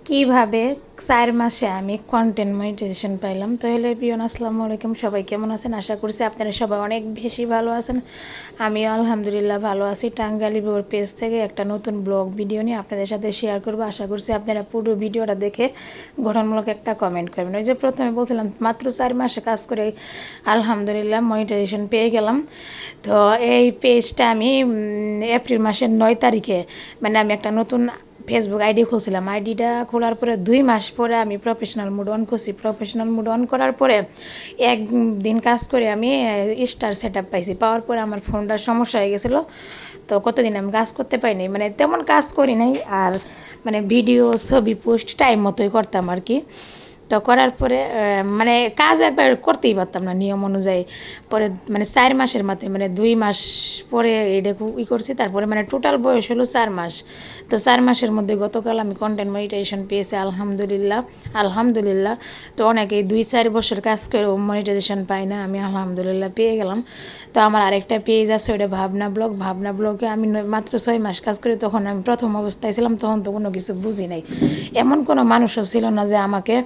কিভাবে 4 মাসে আমি কন্টেন্ট মনিটাইজেশন পাইলাম। তো হ্যালো এভরিওয়ান, আসসালামু আলাইকুম। সবাই কেমন আছেন? আশা করছি আপনারা সবাই অনেক বেশি ভালো আছেন। আমিও আলহামদুলিল্লাহ ভালো আছি। টাঙ্গাইল বিউর পেজ থেকে একটা নতুন ব্লগ ভিডিও নিয়ে আপনাদের সাথে শেয়ার করব। আশা করছি আপনারা পুরো ভিডিওটা দেখে গঠনমূলক একটা কমেন্ট করবেন। ওই যে প্রথমে বলছিলাম মাত্র 4 মাসে কাজ করে আলহামদুলিল্লাহ মনিটাইজেশন পেয়ে গেলাম। তো এই পেজটা আমি এপ্রিল মাসের 9 তারিখে আমি একটা নতুন ফেসবুক আইডি খুলছিলাম। আইডিটা খোলার পরে 2 মাস পরে আমি প্রফেশনাল মোড অন করছি। প্রফেশনাল মোড অন করার পরে একদিন কাজ করে আমি স্টার সেট আপ পাইছি। পাওয়ার পরে আমার ফোনটার সমস্যা হয়ে গেছিলো। তো কতদিন আমি কাজ করতে পারিনি, তেমন কাজ করি নাই। আর ভিডিও ছবি পোস্ট টাইম মতোই করতাম আর কি। তো করার পরে কাজ একবার করতেই পারতাম না নিয়ম অনুযায়ী। পরে 4 মাসের মাথায় 2 মাস পরে এটা করছি। তারপরে টোটাল বয়স হলো 4 মাস। তো 4 মাসের মধ্যে গতকাল আমি কন্টেন্ট মনিটাইজেশন পেয়েছি আলহামদুলিল্লাহ। আলহামদুলিল্লাহ। তো অনেকেই 2-4 বছর কাজ করেও মনিটাইজেশন পায় না, আমি আলহামদুলিল্লাহ পেয়ে গেলাম। তো আমার আরেকটা পেজ আছে, ওটা ভাবনা ব্লগ। ভাবনা ব্লগে আমি মাত্র 6 মাস কাজ করি। তখন আমি প্রথম অবস্থায় ছিলাম, তখন তো কোনো কিছু বুঝি নাই। এমন কোনো মানুষও ছিল না যে আমাকে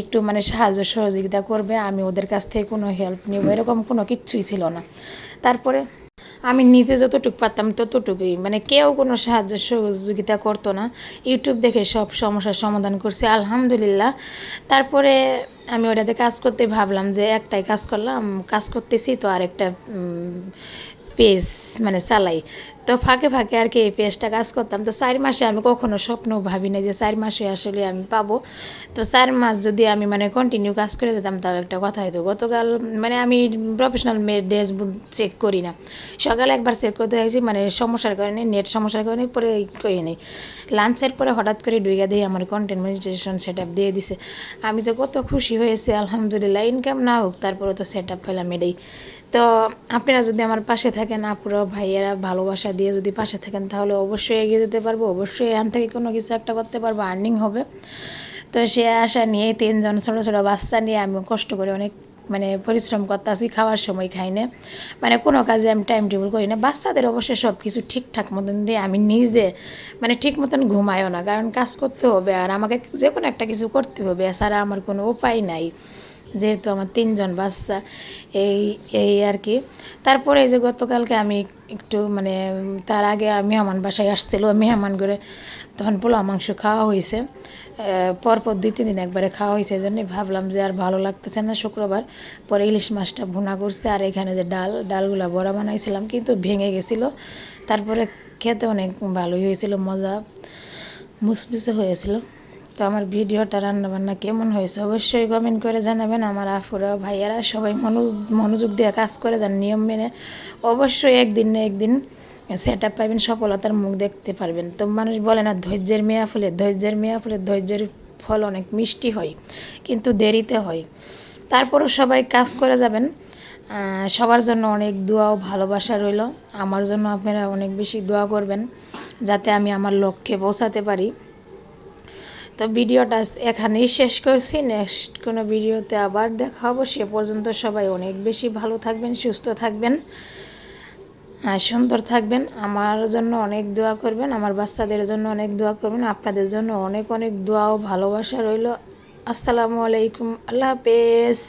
একটু সাহায্য সহযোগিতা করবে, আমি ওদের কাছ থেকে কোনো হেল্প নেব, এরকম কোনো কিচ্ছুই ছিল না। তারপরে আমি নিজে যতটুকু পারতাম ততটুকুই, কেউ কোনো সাহায্য সহযোগিতা করতো না। ইউটিউব দেখে সব সমস্যার সমাধান করছি আলহামদুলিল্লাহ। তারপরে আমি ওটাতে কাজ করতে ভাবলাম যে একটাই কাজ করলাম, কাজ করতেছি তো আরেকটা পেজ চালাই। তো ফাঁকে ফাঁকে আর কি এই পেজটা কাজ করতাম। তো 4 মাসে আমি কখনো স্বপ্ন ভাবি না যে 4 মাসে আসলে আমি পাবো। তো 4 মাস যদি আমি কন্টিনিউ কাজ করে যেতাম তাও একটা কথা হতো। গতকাল আমি প্রফেশনাল ড্যাশবোর্ড চেক করি না, সকালে একবার চেক করতে হয়েছি, সমস্যার কারণে, নেট সমস্যার কারণে পরে করি নেই। লাঞ্চের পরে হঠাৎ করে ডুইগা দিয়ে আমার কন্টেন্ট মনিটাইজেশন সেট আপ দিয়ে দিছে। আমি যে কত খুশি হয়েছি আলহামদুলিল্লাহ। ইনকাম না হোক তারপরে তো সেট আপ পেলাম এটাই। তো আপনারা যদি আমার পাশে থাকেন, আপুরা ভাইয়েরা ভালোবাসা দিয়ে যদি পাশে থাকেন, তাহলে অবশ্যই এগিয়ে যেতে পারবো। অবশ্যই এখান থেকে কোনো কিছু একটা করতে পারবো, আর্নিং হবে। তো সে আশা নিয়ে 3 জন ছোটো ছোটো বাচ্চা নিয়ে আমি কষ্ট করে অনেক পরিশ্রম করতেছি। খাওয়ার সময় খাই না, কোনো কাজে আমি টাইম টেবিল করি না। বাচ্চাদের অবশ্যই সব কিছু ঠিকঠাক মতন দিয়ে আমি নিজে ঠিক মতন ঘুমাইও না, কারণ কাজ করতে হবে আর আমাকে যে কোনো একটা কিছু করতে হবে, এছাড়া আমার কোনো উপায় নাই, যেহেতু আমার 3 জন বাচ্চা। এই এই আর কি। তারপরে এই যে গতকালকে আমি একটু তার আগে মেহমান বাসায় আসছিলো, মেহমান করে তখন পোলাও মাংস খাওয়া হয়েছে। পরপর 2-3 দিন একবারে খাওয়া হয়েছে, এই জন্যই ভাবলাম যে আর ভালো লাগতেছে না শুক্রবার। পরে ইলিশ মাছটা ভুনা করছে, আর এখানে যে ডালগুলা বড়া বানাইছিলাম কিন্তু ভেঙে গেছিলো। তারপরে খেতে অনেক ভালোই হয়েছিল, মজা মুসমুসে হয়েছিল। তো আমার ভিডিওটা রান্নাবান্না কেমন হয়েছে অবশ্যই কমেন্ট করে জানাবেন। আমার আফুরা ভাইয়ারা সবাই মনোযোগ দিয়ে কাজ করে যান, নিয়ম মেনে। অবশ্যই একদিন না একদিন সেট আপ পাবেন, সফলতার মুখ দেখতে পারবেন। তো মানুষ বলে না, ধৈর্যের মেয়া ফুলে, ধৈর্যের ফল অনেক মিষ্টি হয়, কিন্তু দেরিতে হয়। তারপরও সবাই কাজ করে যাবেন। সবার জন্য অনেক দোয়া ও ভালোবাসা রইল। আমার জন্য আপনারা অনেক বেশি দোয়া করবেন, যাতে আমি আমার লক্ষ্যে পৌঁছাতে পারি। তো ভিডিওটা এখানেই শেষ করছি। নেক্সট কোনো ভিডিওতে আবার দেখা হবে। সে পর্যন্ত সবাই অনেক বেশি ভালো থাকবেন, সুস্থ থাকবেন, সুন্দর থাকবেন। আমার জন্য অনেক দোয়া করবেন, আমার বাচ্চাদের জন্য অনেক দোয়া করবেন। আপনাদের জন্য অনেক অনেক দোয়া ও ভালোবাসা রইল। আসসালামু আলাইকুম, আল্লাহ হাফেজ।